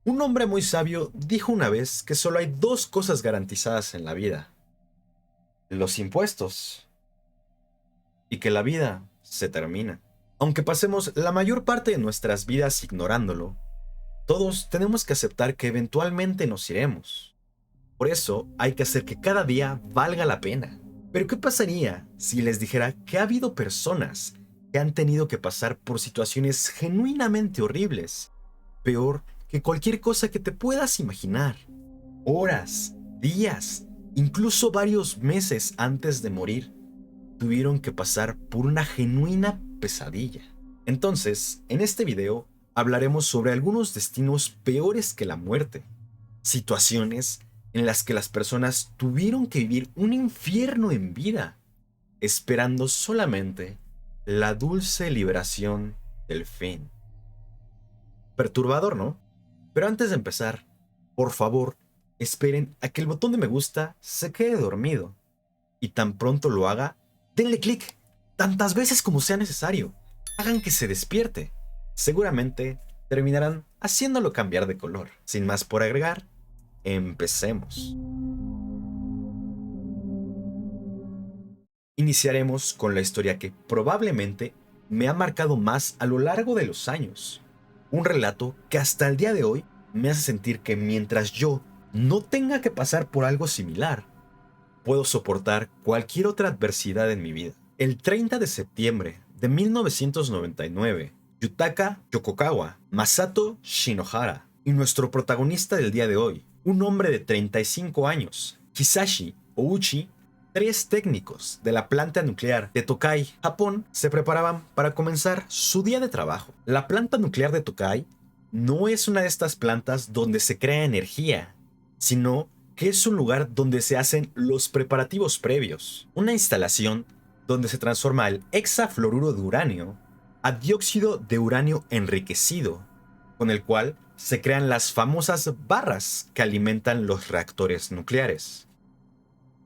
Un hombre muy sabio dijo una vez que solo hay dos cosas garantizadas en la vida: los impuestos y que la vida se termina. Aunque pasemos la mayor parte de nuestras vidas ignorándolo, todos tenemos que aceptar que eventualmente nos iremos. Por eso hay que hacer que cada día valga la pena. Pero ¿qué pasaría si les dijera que ha habido personas que han tenido que pasar por situaciones genuinamente horribles, peor que cualquier cosa que te puedas imaginar? Horas, días, incluso varios meses antes de morir, tuvieron que pasar por una genuina pesadilla. Entonces, en este video hablaremos sobre algunos destinos peores que la muerte, situaciones en las que las personas tuvieron que vivir un infierno en vida, esperando solamente la dulce liberación del fin. Perturbador, ¿no? Pero antes de empezar, por favor, esperen a que el botón de me gusta se quede dormido. Y tan pronto lo haga, denle clic tantas veces como sea necesario. Hagan que se despierte. Seguramente terminarán haciéndolo cambiar de color. Sin más por agregar, empecemos. Iniciaremos con la historia que probablemente me ha marcado más a lo largo de los años. Un relato que hasta el día de hoy me hace sentir que mientras yo no tenga que pasar por algo similar, puedo soportar cualquier otra adversidad en mi vida. El 30 de septiembre de 1999, Yutaka Yokokawa, Masato Shinohara y nuestro protagonista del día de hoy, un hombre de 35 años, Hisashi Ouchi, tres técnicos de la planta nuclear de Tokai, Japón, se preparaban para comenzar su día de trabajo. La planta nuclear de Tokai no es una de estas plantas donde se crea energía, sino que es un lugar donde se hacen los preparativos previos. Una instalación donde se transforma el hexafluoruro de uranio a dióxido de uranio enriquecido, con el cual se crean las famosas barras que alimentan los reactores nucleares.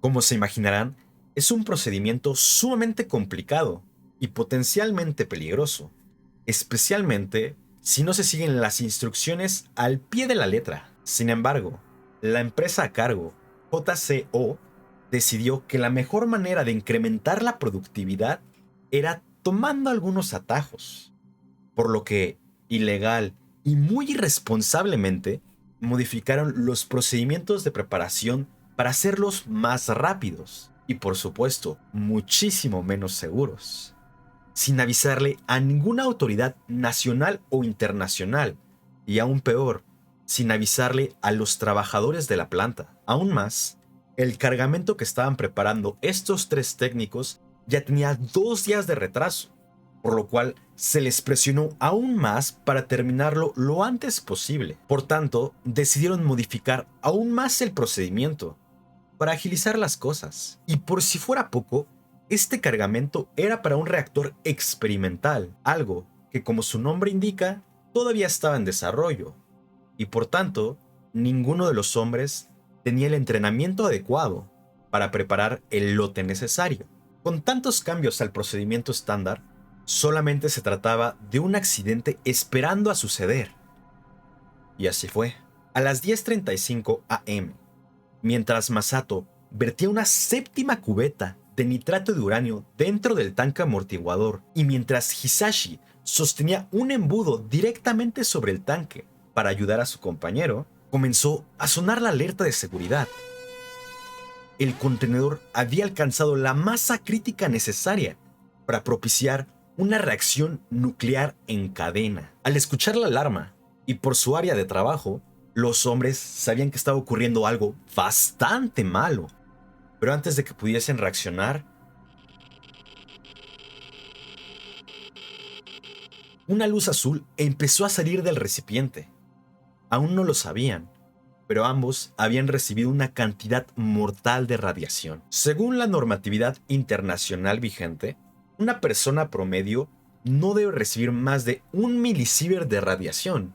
Como se imaginarán, es un procedimiento sumamente complicado y potencialmente peligroso, especialmente si no se siguen las instrucciones al pie de la letra. Sin embargo, la empresa a cargo, JCO, decidió que la mejor manera de incrementar la productividad era tomando algunos atajos, por lo que, ilegal y muy irresponsablemente, modificaron los procedimientos de preparación para hacerlos más rápidos y, por supuesto, muchísimo menos seguros, sin avisarle a ninguna autoridad nacional o internacional, y aún peor, sin avisarle a los trabajadores de la planta. Aún más, el cargamento que estaban preparando estos tres técnicos ya tenía 2 días de retraso, por lo cual se les presionó aún más para terminarlo lo antes posible. Por tanto, decidieron modificar aún más el procedimiento para agilizar las cosas. Y por si fuera poco, este cargamento era para un reactor experimental, algo que, como su nombre indica, todavía estaba en desarrollo, y por tanto, ninguno de los hombres tenía el entrenamiento adecuado para preparar el lote necesario. Con tantos cambios al procedimiento estándar, solamente se trataba de un accidente esperando a suceder. Y así fue. A las 10:35 am, mientras Masato vertía una séptima cubeta de nitrato de uranio dentro del tanque amortiguador y mientras Hisashi sostenía un embudo directamente sobre el tanque para ayudar a su compañero, comenzó a sonar la alerta de seguridad. El contenedor había alcanzado la masa crítica necesaria para propiciar una reacción nuclear en cadena. Al escuchar la alarma y por su área de trabajo, los hombres sabían que estaba ocurriendo algo bastante malo. Pero antes de que pudiesen reaccionar, una luz azul empezó a salir del recipiente. Aún no lo sabían, pero ambos habían recibido una cantidad mortal de radiación. Según la normatividad internacional vigente, una persona promedio no debe recibir más de 1 milisievert de radiación,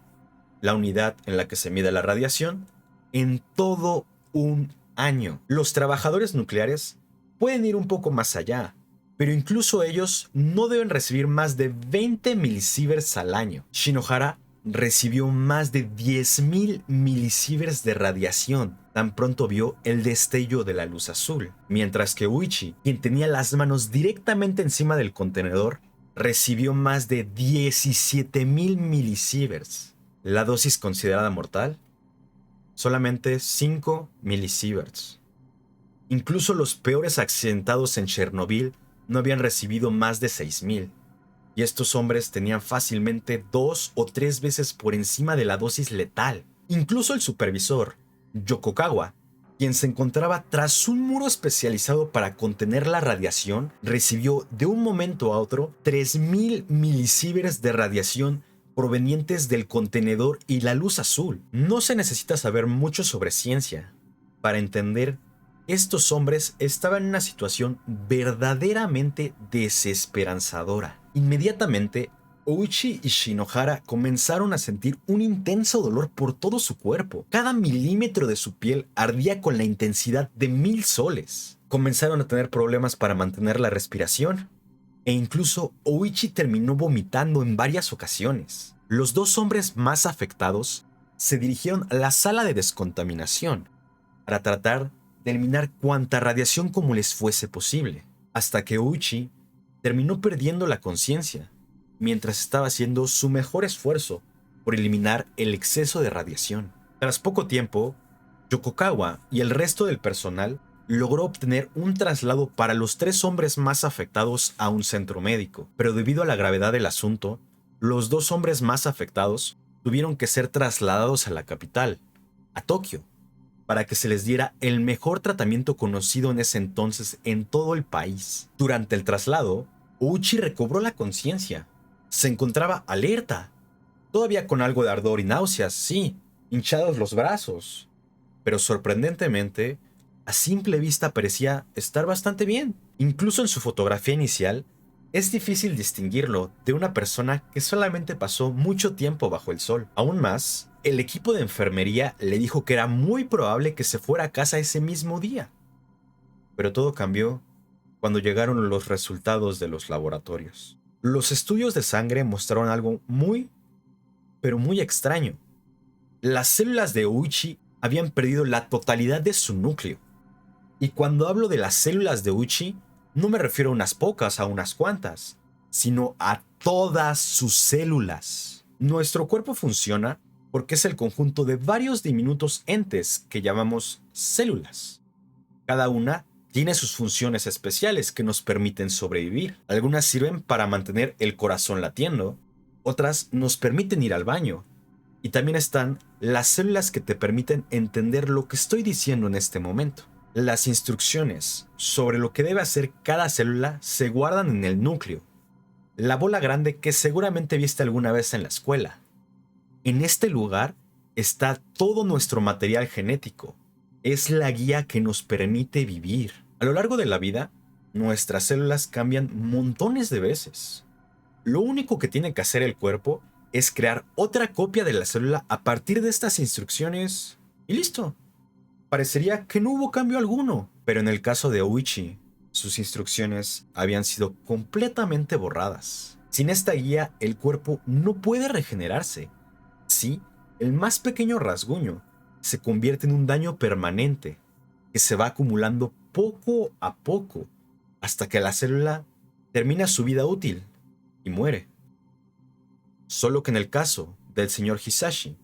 la unidad en la que se mide la radiación, en todo un año. Los trabajadores nucleares pueden ir un poco más allá, pero incluso ellos no deben recibir más de 20 milisieverts al año. Shinohara recibió más de 10.000 milisieverts de radiación tan pronto vio el destello de la luz azul, mientras que Uichi, quien tenía las manos directamente encima del contenedor, recibió más de 17.000 milisieverts. La dosis considerada mortal, solamente 5 milisieverts. Incluso los peores accidentados en Chernobyl no habían recibido más de 6.000. Y estos hombres tenían fácilmente 2 o 3 veces por encima de la dosis letal. Incluso el supervisor, Yokokawa, quien se encontraba tras un muro especializado para contener la radiación, recibió de un momento a otro 3.000 milisieverts de radiación provenientes del contenedor y la luz azul. No se necesita saber mucho sobre ciencia para entender que estos hombres estaban en una situación verdaderamente desesperanzadora. Inmediatamente, Ouichi y Shinohara comenzaron a sentir un intenso dolor por todo su cuerpo. Cada milímetro de su piel ardía con la intensidad de 1000 soles. Comenzaron a tener problemas para mantener la respiración, e incluso Ouichi terminó vomitando en varias ocasiones. Los dos hombres más afectados se dirigieron a la sala de descontaminación para tratar de eliminar cuanta radiación como les fuese posible, hasta que Ouichi terminó perdiendo la conciencia mientras estaba haciendo su mejor esfuerzo por eliminar el exceso de radiación. Tras poco tiempo, Yokokawa y el resto del personal logró obtener un traslado para los 3 hombres más afectados a un centro médico, pero debido a la gravedad del asunto, los 2 hombres más afectados tuvieron que ser trasladados a la capital, a Tokio, para que se les diera el mejor tratamiento conocido en ese entonces en todo el país. Durante el traslado, Ouichi recobró la conciencia. Se encontraba alerta, todavía con algo de ardor y náuseas, sí, hinchados los brazos, pero sorprendentemente, a simple vista parecía estar bastante bien. Incluso en su fotografía inicial, es difícil distinguirlo de una persona que solamente pasó mucho tiempo bajo el sol. Aún más, el equipo de enfermería le dijo que era muy probable que se fuera a casa ese mismo día. Pero todo cambió cuando llegaron los resultados de los laboratorios. Los estudios de sangre mostraron algo muy, pero muy extraño. Las células de Ouichi habían perdido la totalidad de su núcleo. Y cuando hablo de las células de Ouichi, no me refiero a unas pocas, a unas cuantas, sino a todas sus células. Nuestro cuerpo funciona porque es el conjunto de varios diminutos entes que llamamos células. Cada una tiene sus funciones especiales que nos permiten sobrevivir. Algunas sirven para mantener el corazón latiendo, otras nos permiten ir al baño. Y también están las células que te permiten entender lo que estoy diciendo en este momento. Las instrucciones sobre lo que debe hacer cada célula se guardan en el núcleo, la bola grande que seguramente viste alguna vez en la escuela. En este lugar está todo nuestro material genético. Es la guía que nos permite vivir. A lo largo de la vida, nuestras células cambian montones de veces. Lo único que tiene que hacer el cuerpo es crear otra copia de la célula a partir de estas instrucciones y listo. Parecería que no hubo cambio alguno, pero en el caso de Ouichi, sus instrucciones habían sido completamente borradas. Sin esta guía, el cuerpo no puede regenerarse. Sí, el más pequeño rasguño se convierte en un daño permanente que se va acumulando poco a poco hasta que la célula termina su vida útil y muere. Solo que en el caso del señor Hisashi,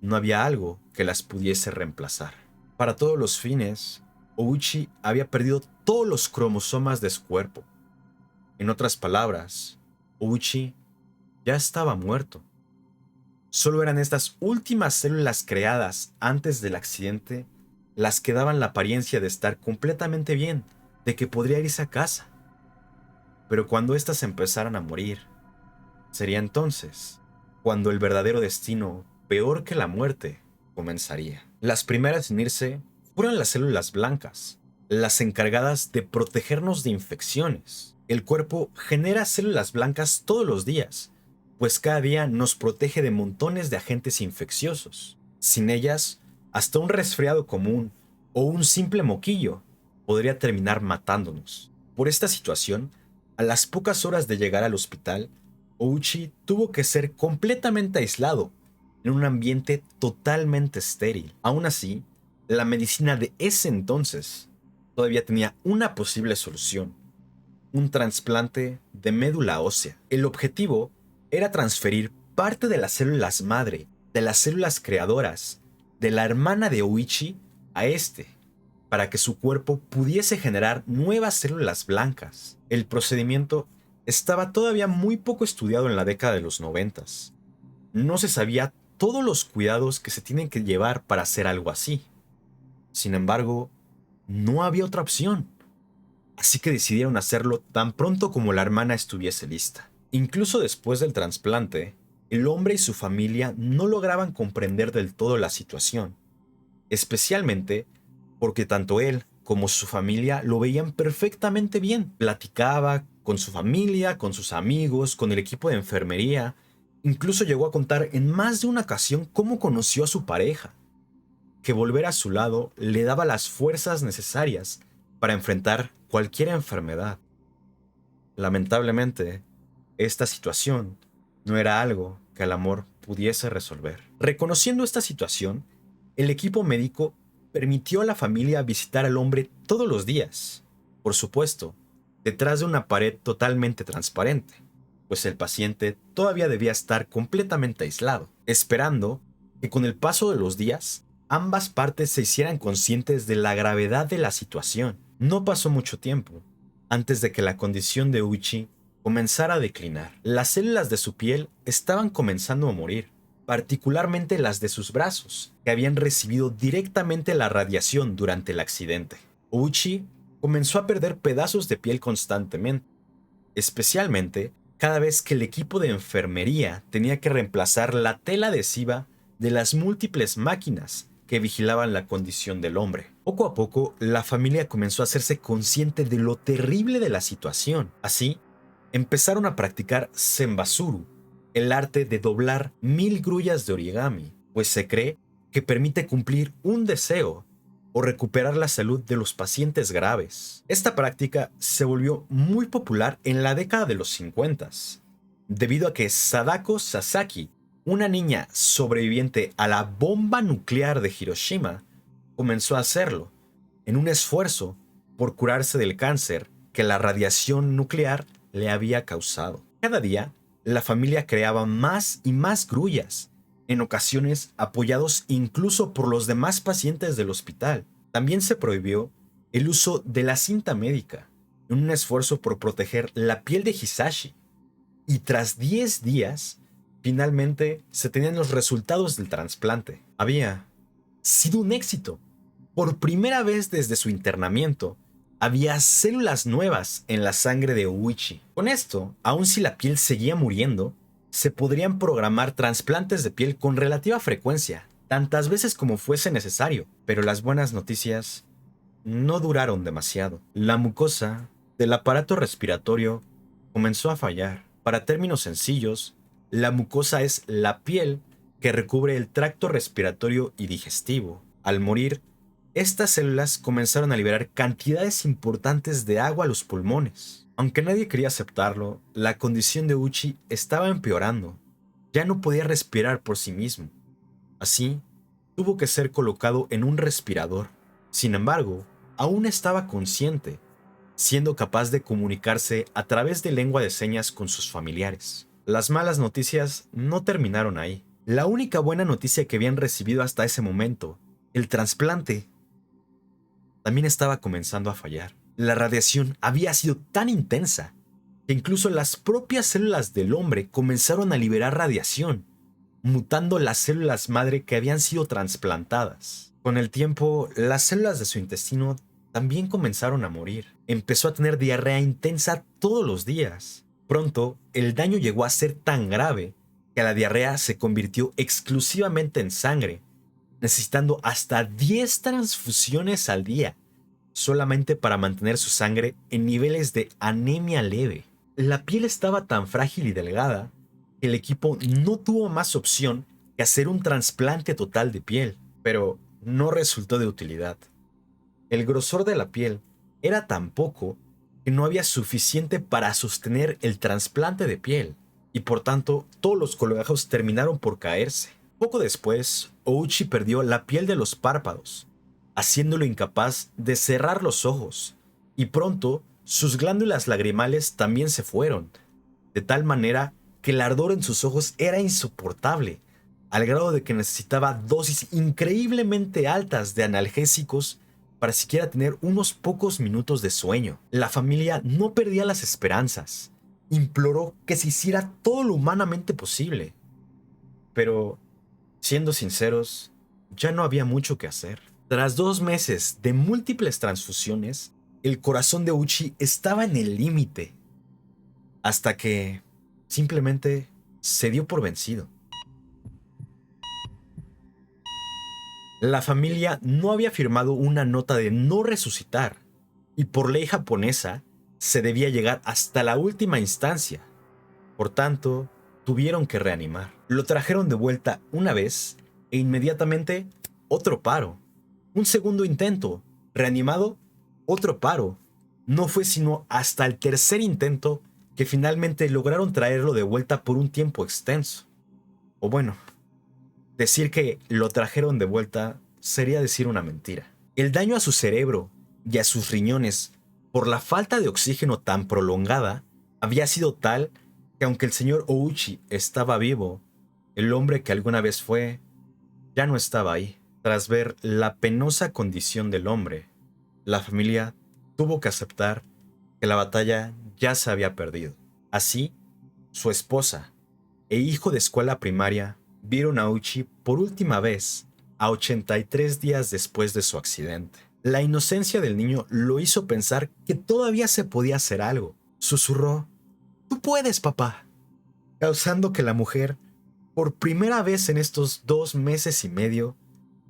no había algo que las pudiese reemplazar. Para todos los fines, Ouichi había perdido todos los cromosomas de su cuerpo. En otras palabras, Ouichi ya estaba muerto. Solo eran estas últimas células creadas antes del accidente las que daban la apariencia de estar completamente bien, de que podría irse a casa. Pero cuando éstas empezaran a morir, sería entonces cuando el verdadero destino, peor que la muerte, comenzaría. Las primeras en irse fueron las células blancas, las encargadas de protegernos de infecciones. El cuerpo genera células blancas todos los días, pues cada día nos protege de montones de agentes infecciosos. Sin ellas, hasta un resfriado común o un simple moquillo podría terminar matándonos. Por esta situación, a las pocas horas de llegar al hospital, Ouchi tuvo que ser completamente aislado en un ambiente totalmente estéril. Aún así, la medicina de ese entonces todavía tenía una posible solución: un trasplante de médula ósea. El objetivo era transferir parte de las células madre, de las células creadoras, de la hermana de Ouchi a este, para que su cuerpo pudiese generar nuevas células blancas. El procedimiento estaba todavía muy poco estudiado en la década de los 90. No se sabía todos los cuidados que se tienen que llevar para hacer algo así. Sin embargo, no había otra opción, así que decidieron hacerlo tan pronto como la hermana estuviese lista. Incluso después del trasplante, el hombre y su familia no lograban comprender del todo la situación, especialmente porque tanto él como su familia lo veían perfectamente bien. Platicaba con su familia, con sus amigos, con el equipo de enfermería. Incluso llegó a contar en más de una ocasión cómo conoció a su pareja, que volver a su lado le daba las fuerzas necesarias para enfrentar cualquier enfermedad. Lamentablemente, esta situación no era algo que el amor pudiese resolver. Reconociendo esta situación, el equipo médico permitió a la familia visitar al hombre todos los días, por supuesto, detrás de una pared totalmente transparente, pues el paciente todavía debía estar completamente aislado, esperando que con el paso de los días ambas partes se hicieran conscientes de la gravedad de la situación. No pasó mucho tiempo antes de que la condición de Uchi comenzara a declinar. Las células de su piel estaban comenzando a morir, particularmente las de sus brazos, que habían recibido directamente la radiación durante el accidente. Uchi comenzó a perder pedazos de piel constantemente, especialmente cada vez que el equipo de enfermería tenía que reemplazar la tela adhesiva de las múltiples máquinas que vigilaban la condición del hombre. Poco a poco, la familia comenzó a hacerse consciente de lo terrible de la situación. Así, empezaron a practicar senbasuru, el arte de doblar 1000 grullas de origami, pues se cree que permite cumplir un deseo o recuperar la salud de los pacientes graves. Esta práctica se volvió muy popular en la década de los 50, debido a que Sadako Sasaki, una niña sobreviviente a la bomba nuclear de Hiroshima, comenzó a hacerlo, en un esfuerzo por curarse del cáncer que la radiación nuclear le había causado. Cada día, la familia creaba más y más grullas, en ocasiones apoyados incluso por los demás pacientes del hospital. También se prohibió el uso de la cinta médica, en un esfuerzo por proteger la piel de Hisashi. Y tras 10 días, finalmente se tenían los resultados del trasplante. Había sido un éxito. Por primera vez desde su internamiento, había células nuevas en la sangre de Uichi. Con esto, aun si la piel seguía muriendo, se podrían programar trasplantes de piel con relativa frecuencia, tantas veces como fuese necesario. Pero las buenas noticias no duraron demasiado. La mucosa del aparato respiratorio comenzó a fallar. Para términos sencillos, la mucosa es la piel que recubre el tracto respiratorio y digestivo. Al morir, estas células comenzaron a liberar cantidades importantes de agua a los pulmones. Aunque nadie quería aceptarlo, la condición de Uchi estaba empeorando. Ya no podía respirar por sí mismo. Así, tuvo que ser colocado en un respirador. Sin embargo, aún estaba consciente, siendo capaz de comunicarse a través de lengua de señas con sus familiares. Las malas noticias no terminaron ahí. La única buena noticia que habían recibido hasta ese momento, el trasplante, también estaba comenzando a fallar. La radiación había sido tan intensa que incluso las propias células del hombre comenzaron a liberar radiación, mutando las células madre que habían sido trasplantadas. Con el tiempo, las células de su intestino también comenzaron a morir. Empezó a tener diarrea intensa todos los días. Pronto, el daño llegó a ser tan grave que la diarrea se convirtió exclusivamente en sangre, necesitando hasta 10 transfusiones al día, solamente para mantener su sangre en niveles de anemia leve. La piel estaba tan frágil y delgada que el equipo no tuvo más opción que hacer un trasplante total de piel, pero no resultó de utilidad. El grosor de la piel era tan poco que no había suficiente para sostener el trasplante de piel. y por tanto todos los colgajos terminaron por caerse. Poco después, Ouchi perdió la piel de los párpados, haciéndolo incapaz de cerrar los ojos, y pronto sus glándulas lagrimales también se fueron, de tal manera que el ardor en sus ojos era insoportable, al grado de que necesitaba dosis increíblemente altas de analgésicos para siquiera tener unos pocos minutos de sueño. La familia no perdía las esperanzas. Imploró que se hiciera todo lo humanamente posible. Pero, siendo sinceros, ya no había mucho que hacer. Tras 2 meses de múltiples transfusiones, el corazón de Uchi estaba en el límite, hasta que simplemente se dio por vencido. La familia no había firmado una nota de no resucitar, y por ley japonesa se debía llegar hasta la última instancia. Por tanto, tuvieron que reanimar. Lo trajeron de vuelta una vez e inmediatamente otro paro. Un segundo intento, reanimado, otro paro. No fue sino hasta el tercer intento que finalmente lograron traerlo de vuelta por un tiempo extenso. O bueno, decir que lo trajeron de vuelta sería decir una mentira. El daño a su cerebro y a sus riñones por la falta de oxígeno tan prolongada había sido tal que aunque el señor Ouchi estaba vivo, el hombre que alguna vez fue ya no estaba ahí. Tras ver la penosa condición del hombre, la familia tuvo que aceptar que la batalla ya se había perdido. Así, su esposa e hijo de escuela primaria vieron a Uchi por última vez a 83 días después de su accidente. La inocencia del niño lo hizo pensar que todavía se podía hacer algo. Susurró: "Tú puedes, papá", causando que la mujer, por primera vez en estos 2 meses y medio,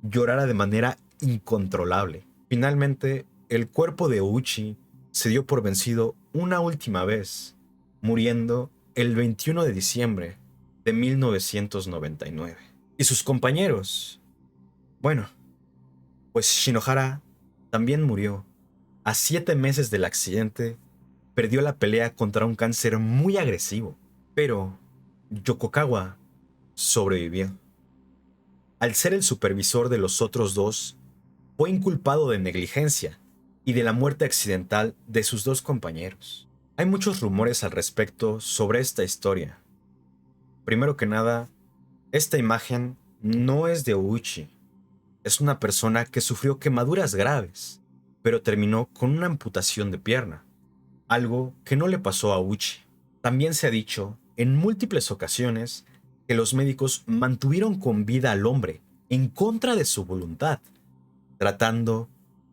llorara de manera incontrolable. Finalmente, el cuerpo de Uchi se dio por vencido una última vez, muriendo el 21 de diciembre de 1999. Y sus compañeros, bueno, pues Shinohara también murió. A 7 meses del accidente, perdió la pelea contra un cáncer muy agresivo, pero Yokokawa sobrevivió. Al ser el supervisor de los otros dos, fue inculpado de negligencia y de la muerte accidental de sus dos compañeros. Hay muchos rumores al respecto sobre esta historia. Primero que nada, esta imagen no es de Ouchi. Es una persona que sufrió quemaduras graves, pero terminó con una amputación de pierna, algo que no le pasó a Ouchi. También se ha dicho en múltiples ocasiones que los médicos mantuvieron con vida al hombre en contra de su voluntad, tratando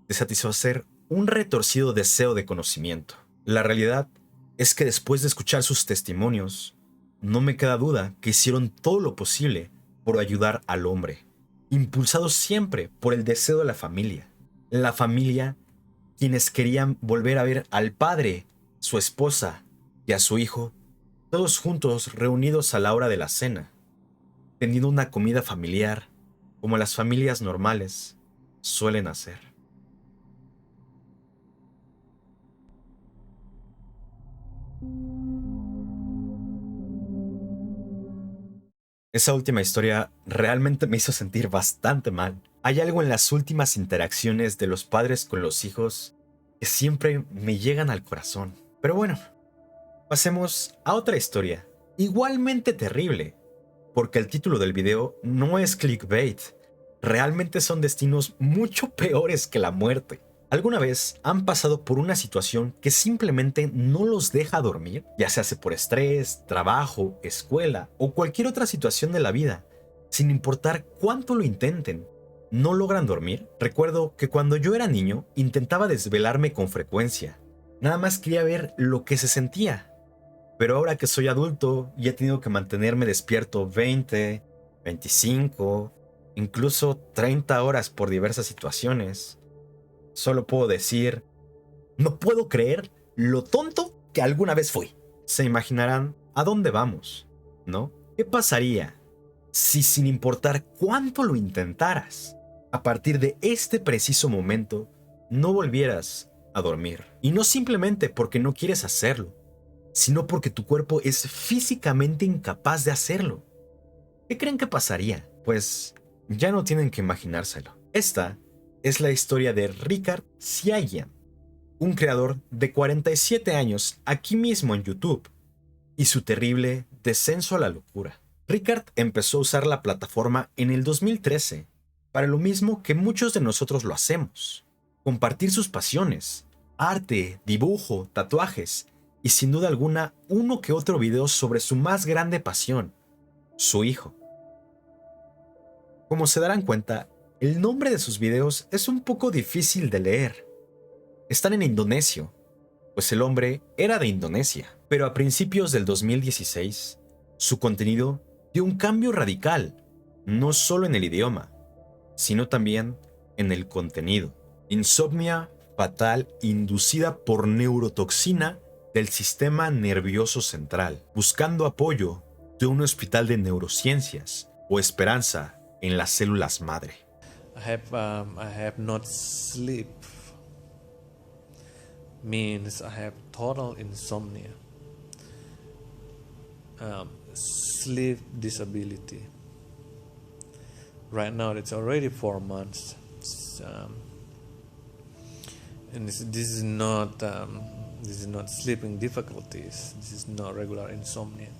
de satisfacer un retorcido deseo de conocimiento. La realidad es que después de escuchar sus testimonios, no me queda duda que hicieron todo lo posible por ayudar al hombre, impulsados siempre por el deseo de la familia. La familia, quienes querían volver a ver al padre, su esposa y a su hijo, todos juntos reunidos a la hora de la cena, teniendo una comida familiar como las familias normales suelen hacer. Esa última historia realmente me hizo sentir bastante mal. Hay algo en las últimas interacciones de los padres con los hijos que siempre me llegan al corazón. Pero bueno, pasemos a otra historia, igualmente terrible, porque el título del video no es clickbait. Realmente son destinos mucho peores que la muerte. ¿Alguna vez han pasado por una situación que simplemente no los deja dormir? Ya sea por estrés, trabajo, escuela o cualquier otra situación de la vida. Sin importar cuánto lo intenten, ¿no logran dormir? Recuerdo que cuando yo era niño intentaba desvelarme con frecuencia. Nada más quería ver lo que se sentía. Pero ahora que soy adulto y he tenido que mantenerme despierto 20, 25, incluso 30 horas por diversas situaciones, solo puedo decir, no puedo creer lo tonto que alguna vez fui. Se imaginarán a dónde vamos, ¿no? ¿Qué pasaría si, sin importar cuánto lo intentaras, a partir de este preciso momento no volvieras a dormir? Y no simplemente porque no quieres hacerlo, sino porque tu cuerpo es físicamente incapaz de hacerlo. ¿Qué creen que pasaría? Pues ya no tienen que imaginárselo. Esta es la historia de Ricard Siagian, un creador de 47 años aquí mismo en YouTube, y su terrible descenso a la locura. Ricard empezó a usar la plataforma en el 2013 para lo mismo que muchos de nosotros lo hacemos: compartir sus pasiones, arte, dibujo, tatuajes y sin duda alguna uno que otro video sobre su más grande pasión, su hijo. Como se darán cuenta, el nombre de sus videos es un poco difícil de leer. Están en indonesio, pues el hombre era de Indonesia. Pero a principios del 2016, su contenido dio un cambio radical, no solo en el idioma, sino también en el contenido. Insomnia fatal inducida por neurotoxina del sistema nervioso central, buscando apoyo de un hospital de neurociencias o esperanza en las células madre. I have not sleep means I have total insomnia, sleep disability. Right now it's already 4 months, and this is not sleeping difficulties. This is not regular insomnia.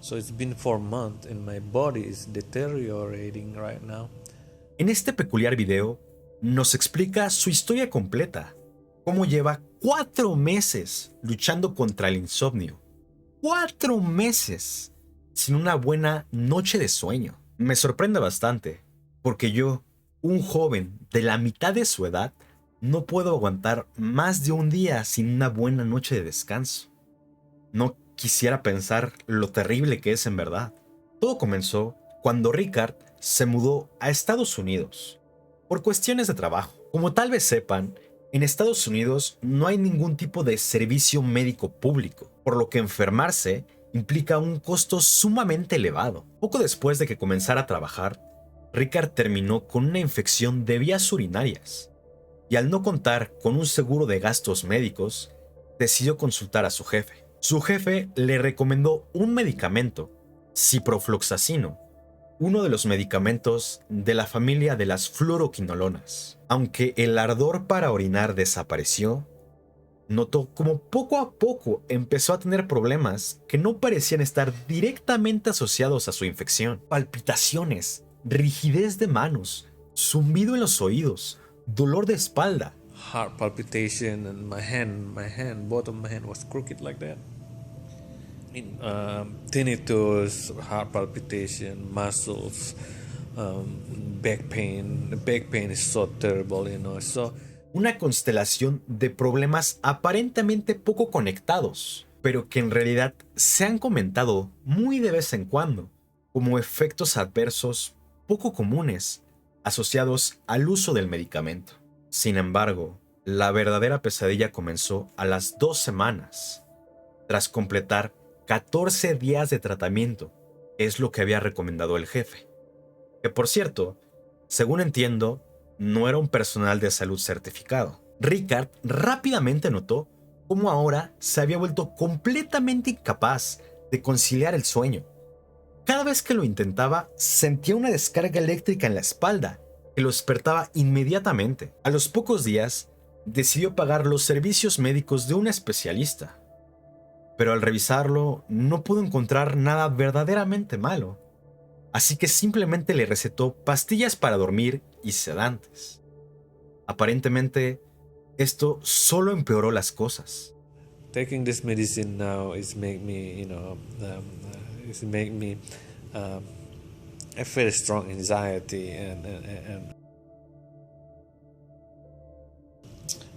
So it's been 4 months and my body is deteriorating right now. En este peculiar video nos explica su historia completa, cómo lleva 4 meses luchando contra el insomnio. 4 meses sin una buena noche de sueño. Me sorprende bastante, porque yo, un joven de la mitad de su edad, no puedo aguantar más de un día sin una buena noche de descanso. No quisiera pensar lo terrible que es en verdad. Todo comenzó cuando Ricard se mudó a Estados Unidos por cuestiones de trabajo. Como tal vez sepan, en Estados Unidos no hay ningún tipo de servicio médico público, por lo que enfermarse implica un costo sumamente elevado. Poco después de que comenzara a trabajar, Ricard terminó con una infección de vías urinarias y, al no contar con un seguro de gastos médicos, decidió consultar a su jefe. Su jefe le recomendó un medicamento, ciprofloxacino, uno de los medicamentos de la familia de las fluoroquinolonas. Aunque el ardor para orinar desapareció, notó como poco a poco empezó a tener problemas que no parecían estar directamente asociados a su infección. Palpitaciones, rigidez de manos, zumbido en los oídos, dolor de espalda. Heart palpitation and my hand, both of my hand was crooked like that. Tinnitus, heart palpitation, muscles, back pain. The back pain is so terrible, So una constelación de problemas aparentemente poco conectados, pero que en realidad se han comentado muy de vez en cuando como efectos adversos poco comunes asociados al uso del medicamento. Sin embargo, la verdadera pesadilla comenzó a las 2 semanas, tras completar 14 días de tratamiento, es lo que había recomendado el jefe. Que por cierto, según entiendo, no era un personal de salud certificado. Ricard rápidamente notó cómo ahora se había vuelto completamente incapaz de conciliar el sueño. Cada vez que lo intentaba, sentía una descarga eléctrica en la espalda que lo despertaba inmediatamente. A los pocos días, decidió pagar los servicios médicos de un especialista, pero al revisarlo no pudo encontrar nada verdaderamente malo, así que simplemente le recetó pastillas para dormir y sedantes. Aparentemente, esto solo empeoró las cosas. Taking this medicine now is make me, a very strong anxiety and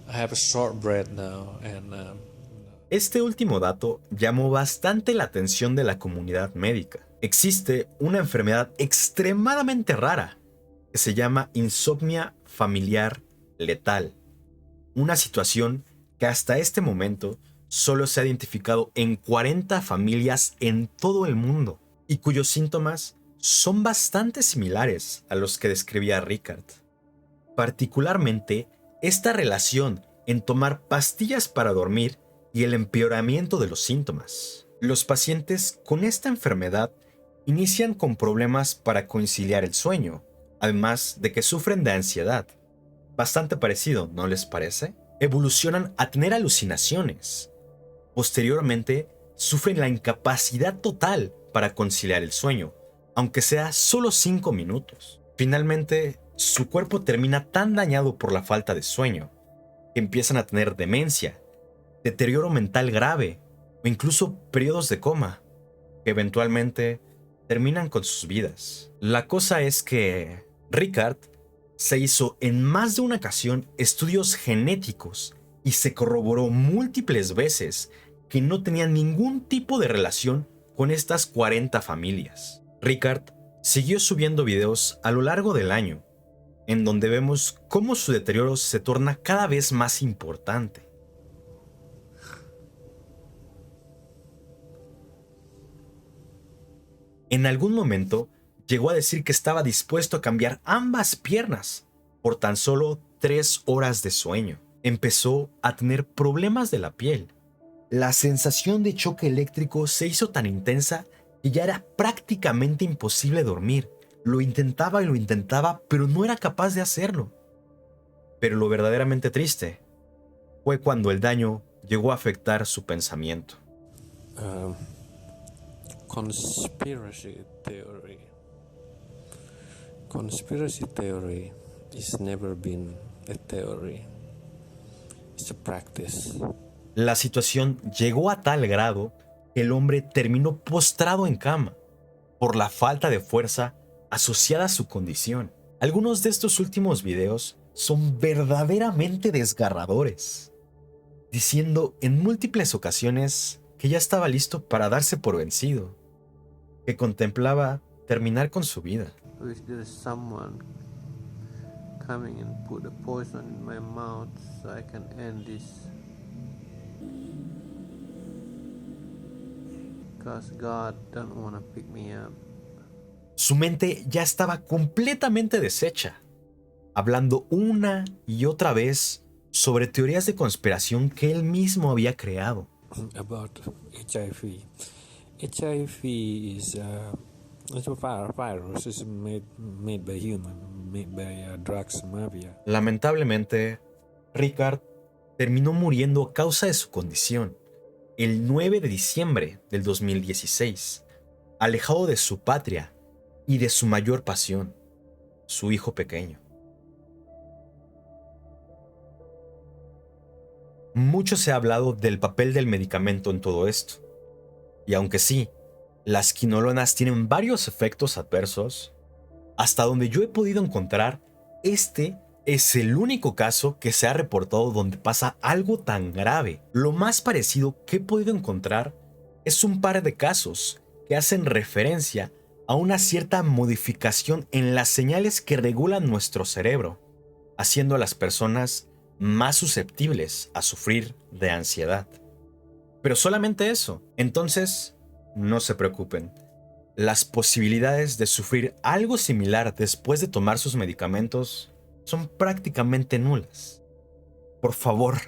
I have a short breath now and Este último dato llamó bastante la atención de la comunidad médica. Existe una enfermedad extremadamente rara que se llama insomnia familiar letal, una situación que hasta este momento solo se ha identificado en 40 familias en todo el mundo y cuyos síntomas son bastante similares a los que describía Ricard. Particularmente, esta relación en tomar pastillas para dormir y el empeoramiento de los síntomas. Los pacientes con esta enfermedad inician con problemas para conciliar el sueño, además de que sufren de ansiedad. Bastante parecido, ¿no les parece? Evolucionan a tener alucinaciones. Posteriormente, sufren la incapacidad total para conciliar el sueño, aunque sea solo 5 minutos. Finalmente, su cuerpo termina tan dañado por la falta de sueño que empiezan a tener demencia, deterioro mental grave o incluso periodos de coma, que eventualmente terminan con sus vidas. La cosa es que Ricard se hizo en más de una ocasión estudios genéticos y se corroboró múltiples veces que no tenían ningún tipo de relación con estas 40 familias. Ricard siguió subiendo videos a lo largo del año, en donde vemos cómo su deterioro se torna cada vez más importante. En algún momento llegó a decir que estaba dispuesto a cambiar ambas piernas por tan solo 3 horas de sueño. Empezó a tener problemas de la piel. La sensación de choque eléctrico se hizo tan intensa que ya era prácticamente imposible dormir. Lo intentaba, pero no era capaz de hacerlo. Pero lo verdaderamente triste fue cuando el daño llegó a afectar su pensamiento. Conspiracy theory. Conspiracy theory has never been a theory. It's a practice. La situación llegó a tal grado que el hombre terminó postrado en cama por la falta de fuerza asociada a su condición. Algunos de estos últimos videos son verdaderamente desgarradores, diciendo en múltiples ocasiones que ya estaba listo para darse por vencido, que contemplaba terminar con su vida. I wish there is someone coming and put a poison in my mouth so I can end this. Because God don't want to pick me up. Su mente ya estaba completamente deshecha, hablando una y otra vez sobre teorías de conspiración que él mismo había creado. About HIV. HIV is a virus. It's made by human, made by drugs mafia. Lamentablemente, Ricard terminó muriendo a causa de su condición el 9 de diciembre del 2016, alejado de su patria y de su mayor pasión, su hijo pequeño. Mucho se ha hablado del papel del medicamento en todo esto, y aunque sí, las quinolonas tienen varios efectos adversos, hasta donde yo he podido encontrar, este es el único caso que se ha reportado donde pasa algo tan grave. Lo más parecido que he podido encontrar es un par de casos que hacen referencia a una cierta modificación en las señales que regulan nuestro cerebro, haciendo a las personas más susceptibles a sufrir de ansiedad. Pero solamente eso. Entonces, no se preocupen. Las posibilidades de sufrir algo similar después de tomar sus medicamentos son prácticamente nulas. Por favor,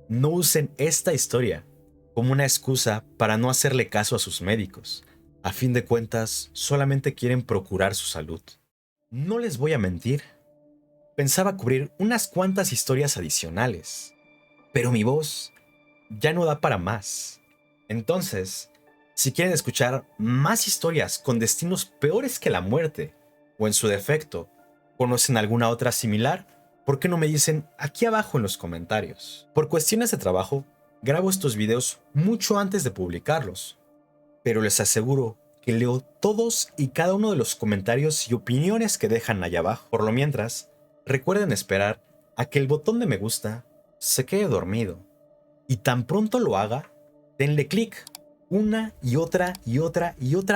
no usen esta historia como una excusa para no hacerle caso a sus médicos. A fin de cuentas, solamente quieren procurar su salud. No les voy a mentir. Pensaba cubrir unas cuantas historias adicionales, pero mi voz ya no da para más. Entonces, si quieren escuchar más historias con destinos peores que la muerte, o en su defecto, conocen alguna otra similar, ¿por qué no me dicen aquí abajo en los comentarios? Por cuestiones de trabajo, grabo estos videos mucho antes de publicarlos, pero les aseguro que leo todos y cada uno de los comentarios y opiniones que dejan allá abajo. Por lo mientras, recuerden esperar a que el botón de me gusta se quede dormido, y tan pronto lo haga, denle clic una y otra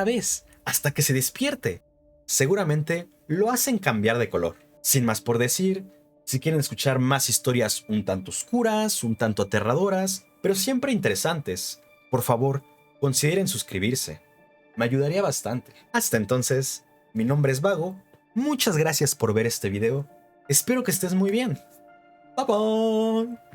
vez hasta que se despierte. Seguramente lo hacen cambiar de color. Sin más por decir, si quieren escuchar más historias un tanto oscuras, un tanto aterradoras, pero siempre interesantes, por favor, consideren suscribirse. Me ayudaría bastante. Hasta entonces, mi nombre es Vago. Muchas gracias por ver este video. Espero que estés muy bien. Bye bye.